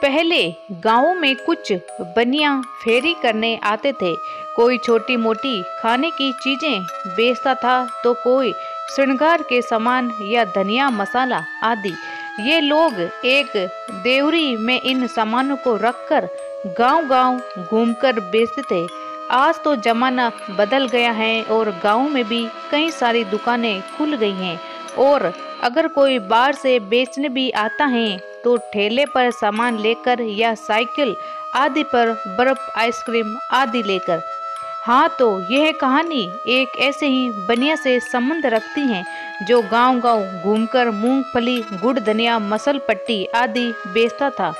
पहले गांवों में कुछ बनिया फेरी करने आते थे। कोई छोटी मोटी खाने की चीजें बेचता था तो कोई श्रृंगार के सामान या धनिया मसाला आदि। ये लोग एक देवरी में इन सामानों को रखकर गांव-गांव घूमकर बेचते थे। आज तो जमाना बदल गया है और गांव में भी कई सारी दुकानें खुल गई हैं और अगर कोई बाहर से बेचने भी आता है तो ठेले पर सामान लेकर या साइकिल आदि पर बर्फ आइसक्रीम आदि लेकर। हाँ, तो यह कहानी एक ऐसे ही बनिया से संबंध रखती है जो गांव-गांव घूमकर मूंगफली, गुड़, धनिया, मसल पट्टी आदि बेचता था।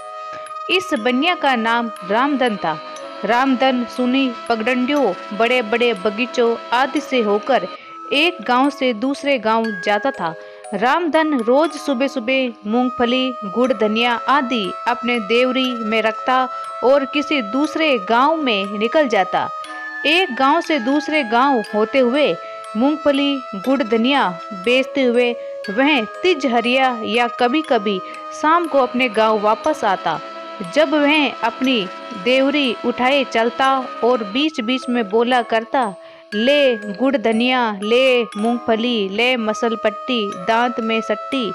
इस बनिया का नाम रामधन था। रामधन सुनी पगडंडियों, बड़े बड़े बगीचों आदि से होकर एक गांव से दूसरे गांव जाता था। रामधन रोज सुबह सुबह मूंगफली, गुड़, धनिया आदि अपने देवरी में रखता और किसी दूसरे गांव में निकल जाता। एक गांव से दूसरे गांव होते हुए मूंगफली, गुड़, धनिया बेचते हुए वह तिजहरिया या कभी कभी शाम को अपने गांव वापस आता। जब वह अपनी देवरी उठाए चलता और बीच बीच में बोला करता, ले गुड़ धनिया, ले मूंगफली, ले मसल पट्टी, दांत में सट्टी,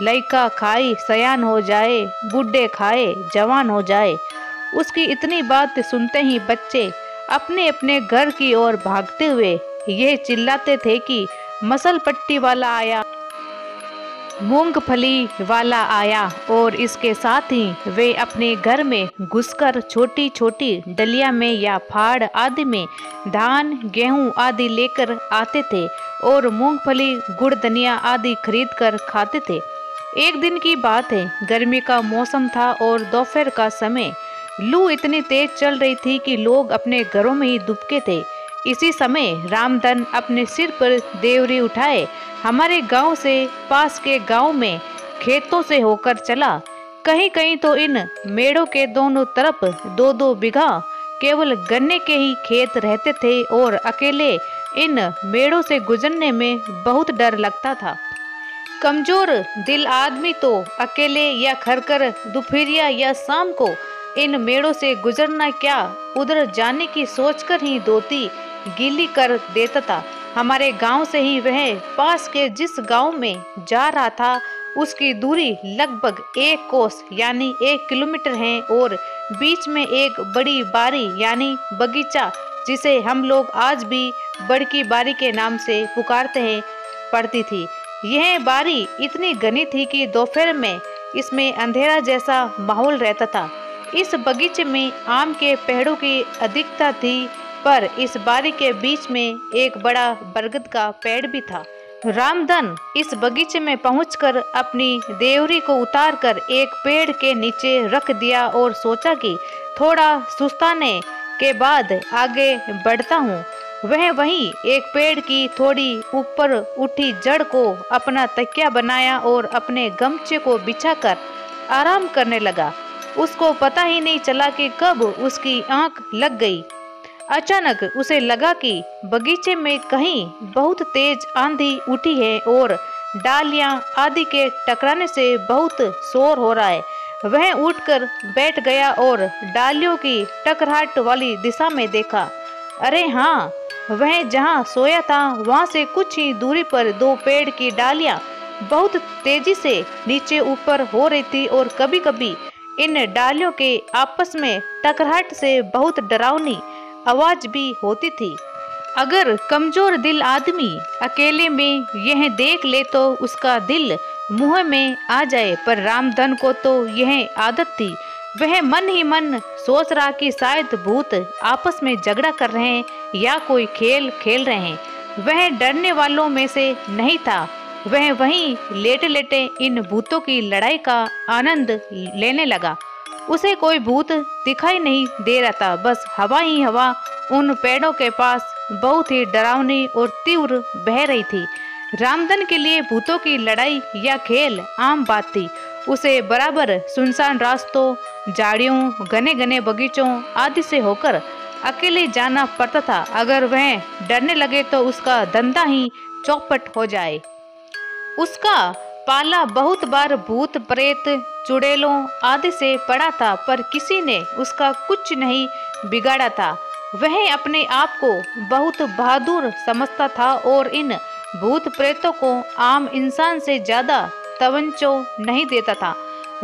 लइका खाई सयान हो जाए, बूढ़े खाए जवान हो जाए। उसकी इतनी बात सुनते ही बच्चे अपने अपने घर की ओर भागते हुए यह चिल्लाते थे कि मसल पट्टी वाला आया, मूंगफली वाला आया। और इसके साथ ही वे अपने घर में घुसकर छोटी छोटी डलिया में या फाड़ आदि में धान, गेहूं आदि लेकर आते थे और मूंगफली, गुड़, धनिया आदि खरीद कर खाते थे। एक दिन की बात है, गर्मी का मौसम था और दोपहर का समय। लू इतनी तेज चल रही थी कि लोग अपने घरों में ही दुबके थे। इसी समय रामधन अपने सिर पर देवरी उठाए हमारे गांव से पास के गांव में खेतों से होकर चला। कहीं कहीं तो इन मेड़ों के दोनों तरफ 2-2 बीघा केवल गन्ने के ही खेत रहते थे और अकेले इन मेड़ों से गुजरने में बहुत डर लगता था। कमजोर दिल आदमी तो अकेले या खरकर दोपहरिया या शाम को इन मेड़ों से गुजरना क्या, उधर जाने की सोचकर ही धोती गीली कर देता था। हमारे गांव से ही वह पास के जिस गांव में जा रहा था उसकी दूरी लगभग 1 कोस यानी 1 किलोमीटर है और बीच में एक बड़ी बारी यानी बगीचा, जिसे हम लोग आज भी बड़की बारी के नाम से पुकारते हैं, पड़ती थी। यह बारी इतनी घनी थी कि दोपहर में इसमें अंधेरा जैसा माहौल रहता था। इस बगीचे में आम के पेड़ों की अधिकता थी, पर इस बारी के बीच में एक बड़ा बरगद का पेड़ भी था। रामधन इस बगीचे में पहुंचकर अपनी देवरी को उतारकर एक पेड़ के नीचे रख दिया और सोचा कि थोड़ा सुस्ताने के बाद आगे बढ़ता हूँ। वह वहीं एक पेड़ की थोड़ी ऊपर उठी जड़ को अपना तकिया बनाया और अपने गमछे को बिछाकर आराम करने लगा। उसको पता ही नहीं चला कि कब उसकी आंख लग गई। अचानक उसे लगा कि बगीचे में कहीं बहुत तेज आंधी उठी है और डालियां आदि के टकराने से बहुत शोर हो रहा है। वह उठकर बैठ गया और डालियों की टकराहट वाली दिशा में देखा। अरे हाँ, वह जहाँ सोया था वहाँ से कुछ ही दूरी पर 2 पेड़ की डालियां बहुत तेजी से नीचे ऊपर हो रही थी और कभी कभी इन डालियों के आपस में टकराहट से बहुत डरावनी आवाज भी होती थी। अगर कमजोर दिल आदमी अकेले में यह देख ले तो उसका दिल मुंह में आ जाए, पर रामधन को तो यह आदत थी। वह मन ही मन सोच रहा कि शायद भूत आपस में झगड़ा कर रहे हैं या कोई खेल खेल रहे हैं। वह डरने वालों में से नहीं था। वह वहीं लेटे लेटे इन भूतों की लड़ाई का आनंद लेने लगा। उसे कोई भूत दिखाई नहीं दे रहा था, बस हवा ही हवा उन पेड़ों के पास बहुत ही डरावनी और तीव्र बह रही थी। रामधन के लिए भूतों की लड़ाई या खेल आम बात थी। उसे बराबर सुनसान रास्तों, झाड़ियों, घने घने बगीचों आदि से होकर अकेले जाना पड़ता था। अगर वह डरने लगे तो उसका धंधा ही चौपट हो जाए। उसका पाला बहुत बार भूत प्रेत चुड़ैलों आदि से पड़ा था, पर किसी ने उसका कुछ नहीं बिगाड़ा था। वह अपने आप को बहुत बहादुर समझता था और इन भूत प्रेतों को आम इंसान से ज्यादा तवज्जो नहीं देता था।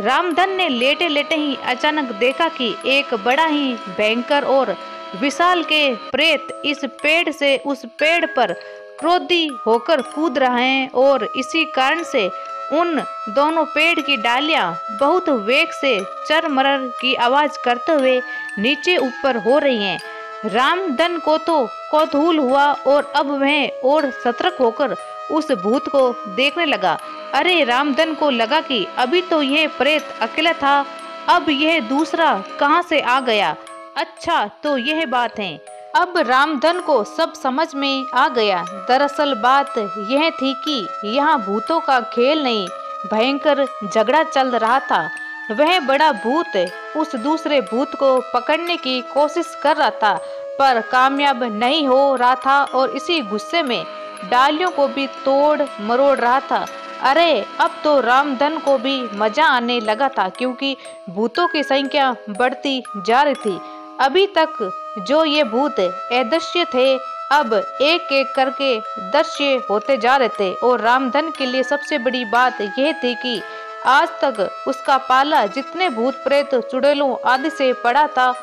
रामधन ने लेटे लेटे ही अचानक देखा कि एक बड़ा ही भयंकर और विशाल के प्रेत इस पेड़ से उस पेड़ पर क्रोधी होकर कूद रहे हैं और इसी कारण से उन दोनों पेड़ की डालियां बहुत वेग से चरमर की आवाज करते हुए नीचे ऊपर हो रही हैं। रामधन को तो कौतूहल हुआ और अब वह और सतर्क होकर उस भूत को देखने लगा। अरे, रामधन को लगा कि अभी तो यह प्रेत अकेला था, अब यह दूसरा कहां से आ गया। अच्छा, तो यह बात है। अब रामधन को सब समझ में आ गया। दरअसल बात यह थी कि यहाँ भूतों का खेल नहीं, भयंकर झगड़ा चल रहा था। वह बड़ा भूत उस दूसरे भूत को पकड़ने की कोशिश कर रहा था, पर कामयाब नहीं हो रहा था और इसी गुस्से में डालियों को भी तोड़ मरोड़ रहा था। अरे, अब तो रामधन को भी मजा आने लगा था, क्योंकि भूतों की संख्या बढ़ती जा रही थी। अभी तक जो ये भूत अदृश्य थे, अब एक एक करके दृश्य होते जा रहे थे। और रामधन के लिए सबसे बड़ी बात यह थी कि आज तक उसका पाला जितने भूत प्रेत चुड़ैलों आदि से पड़ा था,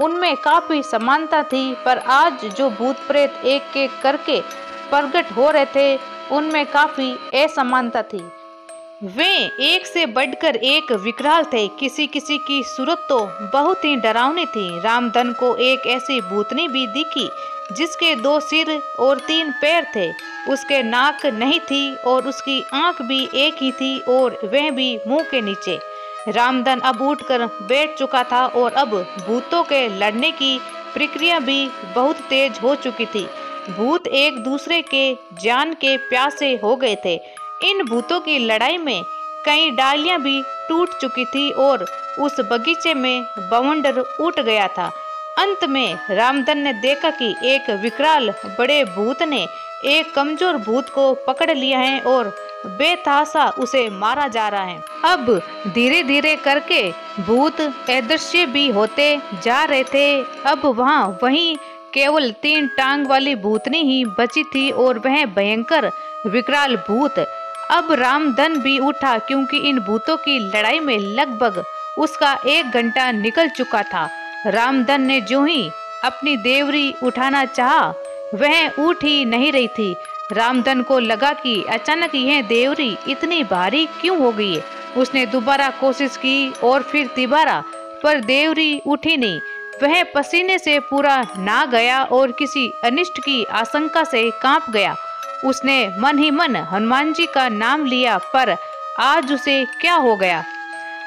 उनमें काफी समानता थी, पर आज जो भूत प्रेत एक एक करके प्रकट हो रहे थे, उनमें काफी असमानता थी। वे एक से बढ़कर एक विकराल थे। किसी किसी की सूरत तो बहुत ही डरावनी थी। रामधन को एक ऐसी भूतनी भी दिखी जिसके 2 सिर और 3 पैर थे। उसके नाक नहीं थी और उसकी आंख भी एक ही थी और वह भी मुंह के नीचे। रामधन अब उठकर बैठ चुका था और अब भूतों के लड़ने की प्रक्रिया भी बहुत तेज हो चुकी थी। भूत एक दूसरे के जान के प्यासे हो गए थे। इन भूतों की लड़ाई में कई डालियां भी टूट चुकी थी और उस बगीचे में बवंडर उठ गया था। अंत में रामधन ने देखा कि एक विकराल बड़े भूत ने एक कमजोर भूत को पकड़ लिया है और बेतहाशा उसे मारा जा रहा है। अब धीरे धीरे करके भूत अदृश्य भी होते जा रहे थे। अब वहीं केवल 3 टांग वाली भूतनी ही बची थी और वह भयंकर विकराल भूत। अब रामधन भी उठा, क्योंकि इन भूतों की लड़ाई में लगभग उसका 1 घंटा निकल चुका था। रामधन ने जो ही अपनी देवरी उठाना चाहा, वह उठ ही नहीं रही थी। रामधन को लगा कि अचानक यह देवरी इतनी भारी क्यों हो गई है। उसने दोबारा कोशिश की और फिर तिबारा, पर देवरी उठी नहीं। वह पसीने से पूरा नहा गया और किसी अनिष्ट की आशंका से कांप गया। उसने मन ही मन हनुमान जी का नाम लिया, पर आज उसे क्या हो गया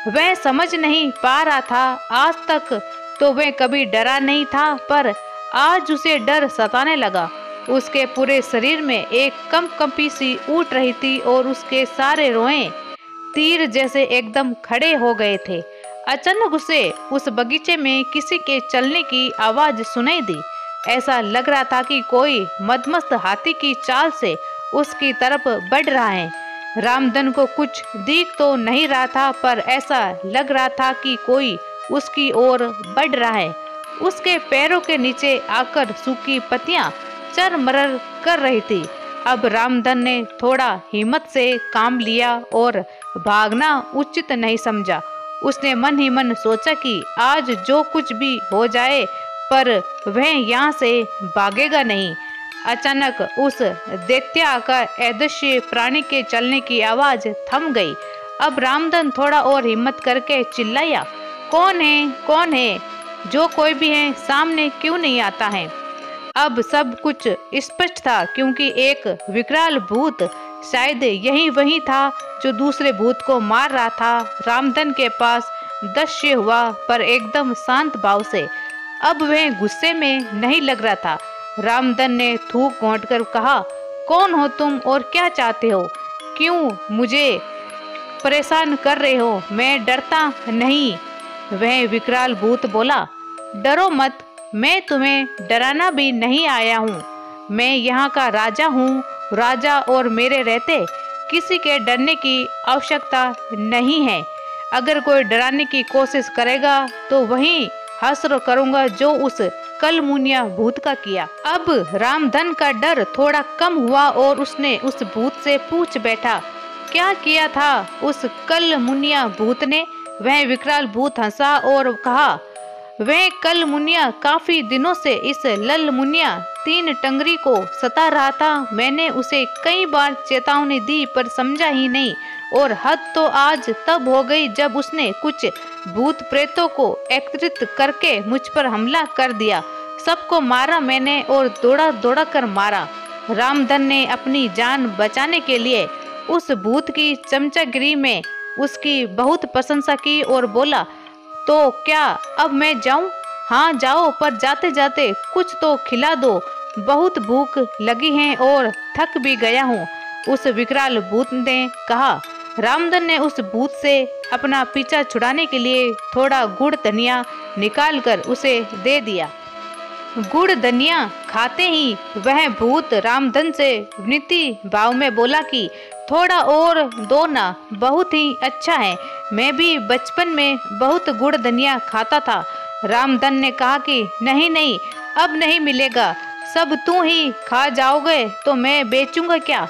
वह समझ नहीं पा रहा था। आज तक तो वह कभी डरा नहीं था, पर आज उसे डर सताने लगा। उसके पूरे शरीर में एक कंपी सी उठ रही थी और उसके सारे रोए तीर जैसे एकदम खड़े हो गए थे। अचानक उसे उस बगीचे में किसी के चलने की आवाज सुनाई दी। ऐसा लग रहा था कि कोई मदमस्त हाथी की चाल से उसकी तरफ बढ़ रहा है। रामधन को कुछ दिख तो नहीं रहा था, पर ऐसा लग रहा था कि कोई उसकी ओर बढ़ रहा है। उसके पैरों के नीचे आकर सूखी पत्तियां चरमर कर रही थी। अब रामधन ने थोड़ा हिम्मत से काम लिया और भागना उचित नहीं समझा। उसने मन ही मन सोचा कि आज जो कुछ भी हो जाए, पर वह यहाँ से भागेगा नहीं। अचानक उस दैत्याकार अदृश्य प्राणी के चलने की आवाज थम गई। अब रामधन थोड़ा और हिम्मत करके चिल्लाया, कौन है, कौन है? जो कोई भी है, सामने क्यों नहीं आता है? अब सब कुछ स्पष्ट था, क्योंकि एक विकराल भूत, शायद यही वही था जो दूसरे भूत को मार रहा था, रामधन के पास दृश्य हुआ, पर एकदम शांत भाव से। अब वह गुस्से में नहीं लग रहा था। रामधन ने थूक घोंटकर कहा, कौन हो तुम और क्या चाहते हो? क्यों मुझे परेशान कर रहे हो? मैं डरता नहीं। वह विकराल भूत बोला, डरो मत, मैं तुम्हें डराना भी नहीं आया हूँ। मैं यहाँ का राजा हूँ। राजा और मेरे रहते किसी के डरने की आवश्यकता नहीं है। अगर कोई डराने की कोशिश करेगा तो वही हश्र करूंगा जो उस कलमुनिया भूत का किया। अब रामधन का डर थोड़ा कम हुआ और उसने उस भूत से पूछ बैठा, क्या किया था उस कलमुनिया भूत ने? वह विकराल भूत हंसा और कहा, वह कलमुनिया काफी दिनों से इस ललमुनिया तीन टंगरी को सता रहा था। मैंने उसे कई बार चेतावनी दी पर समझा ही नहीं, और हद तो आज तब हो गई जब उसने कुछ भूत प्रेतों को एकत्रित करके मुझ पर हमला कर दिया। सबको मारा मैंने और दौड़ा दौड़ा कर मारा। रामधन ने अपनी जान बचाने के लिए उस भूत की चमचागिरी में उसकी बहुत प्रशंसा की और बोला, तो क्या अब मैं जाऊं? हाँ जाओ, पर जाते जाते कुछ तो खिला दो, बहुत भूख लगी है और थक भी गया हूँ। उस विकराल भूत ने कहा। रामधन ने उस भूत से अपना पीछा छुड़ाने के लिए थोड़ा गुड़ धनिया निकालकर उसे दे दिया। गुड़ धनिया खाते ही वह भूत रामधन से विनती भाव में बोला कि थोड़ा और दो ना, बहुत ही अच्छा है, मैं भी बचपन में बहुत गुड़ धनिया खाता था। रामधन ने कहा कि नहीं नहीं, अब नहीं मिलेगा, सब तू ही खा जाओगे तो मैं बेचूंगा क्या?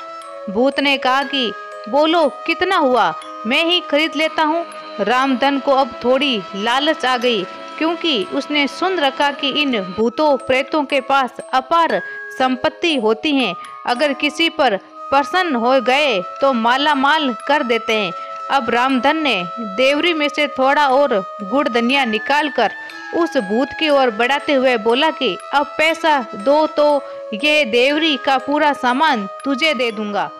भूत ने कहा कि बोलो कितना हुआ, मैं ही खरीद लेता हूँ। रामधन को अब थोड़ी लालच आ गई, क्योंकि उसने सुन रखा कि इन भूतों प्रेतों के पास अपार संपत्ति होती है, अगर किसी पर प्रसन्न हो गए तो माला माल कर देते हैं। अब रामधन ने देवरी में से थोड़ा और गुड़ धनिया निकालकर उस भूत की ओर बढ़ाते हुए बोला कि अब पैसा दो तो ये देवरी का पूरा सामान तुझे दे दूंगा।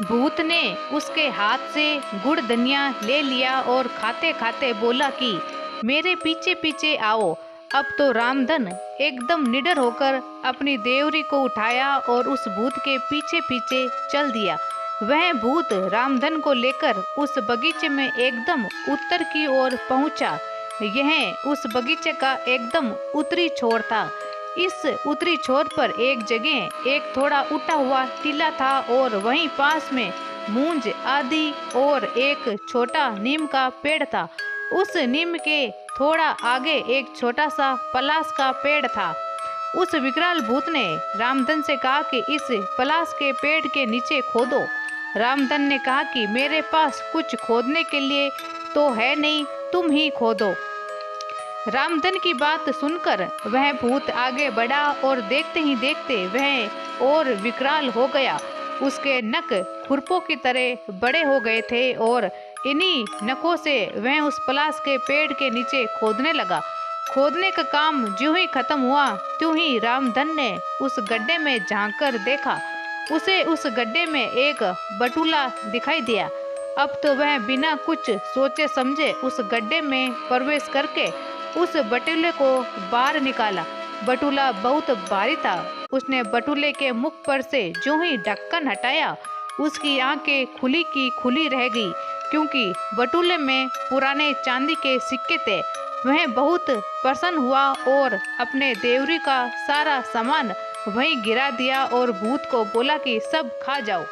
भूत ने उसके हाथ से गुड़ धनिया ले लिया और खाते खाते बोला कि मेरे पीछे पीछे आओ। अब तो रामधन एकदम निडर होकर अपनी देवरी को उठाया और उस भूत के पीछे पीछे चल दिया। वह भूत रामधन को लेकर उस बगीचे में एकदम उत्तर की ओर पहुंचा। यह उस बगीचे का एकदम उत्तरी छोर था। इस उत्तरी छोर पर एक जगह एक थोड़ा उठा हुआ टीला था और वहीं पास में मूंज आदि और एक छोटा नीम का पेड़ था। उस नीम के थोड़ा आगे एक छोटा सा पलास का पेड़ था। उस विकराल भूत ने रामधन से कहा कि इस पलास के पेड़ के नीचे खोदो। रामधन ने कहा कि मेरे पास कुछ खोदने के लिए तो है नहीं, तुम ही खोदो। रामधन की बात सुनकर वह भूत आगे बढ़ा और देखते ही देखते वह और विकराल हो गया। उसके नख खुरपों की तरह बड़े हो गए थे और इन्हीं नखों से वह उस पलास के पेड़ के नीचे खोदने लगा। खोदने का काम ज्यों ही खत्म हुआ त्यों ही रामधन ने उस गड्ढे में झांक कर देखा। उसे उस गड्ढे में एक बटुला दिखाई दिया। अब तो वह बिना कुछ सोचे समझे उस गड्ढे में प्रवेश करके उस बटुले को बाहर निकाला। बटुला बहुत भारी था। उसने बटुले के मुख पर से जो ही ढक्कन हटाया, उसकी आंखें खुली की खुली रह गई, क्योंकि बटुले में पुराने चांदी के सिक्के थे। वह बहुत प्रसन्न हुआ और अपने देवरी का सारा सामान वहीं गिरा दिया और भूत को बोला कि सब खा जाओ।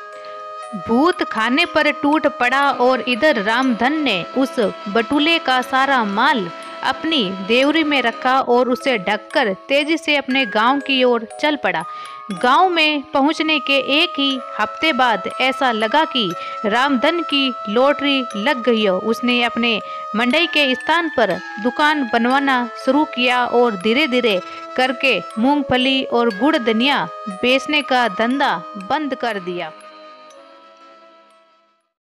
भूत खाने पर टूट पड़ा और इधर रामधन ने उस बटुले का सारा माल अपनी देवरी में रखा और उसे ढककर तेजी से अपने गांव की ओर चल पड़ा। गांव में पहुंचने के एक ही हफ्ते बाद ऐसा लगा कि रामधन की लॉटरी लग गई हो। उसने अपने मंडई के स्थान पर दुकान बनवाना शुरू किया और धीरे धीरे करके मूंगफली और गुड़ धनिया बेचने का धंधा बंद कर दिया।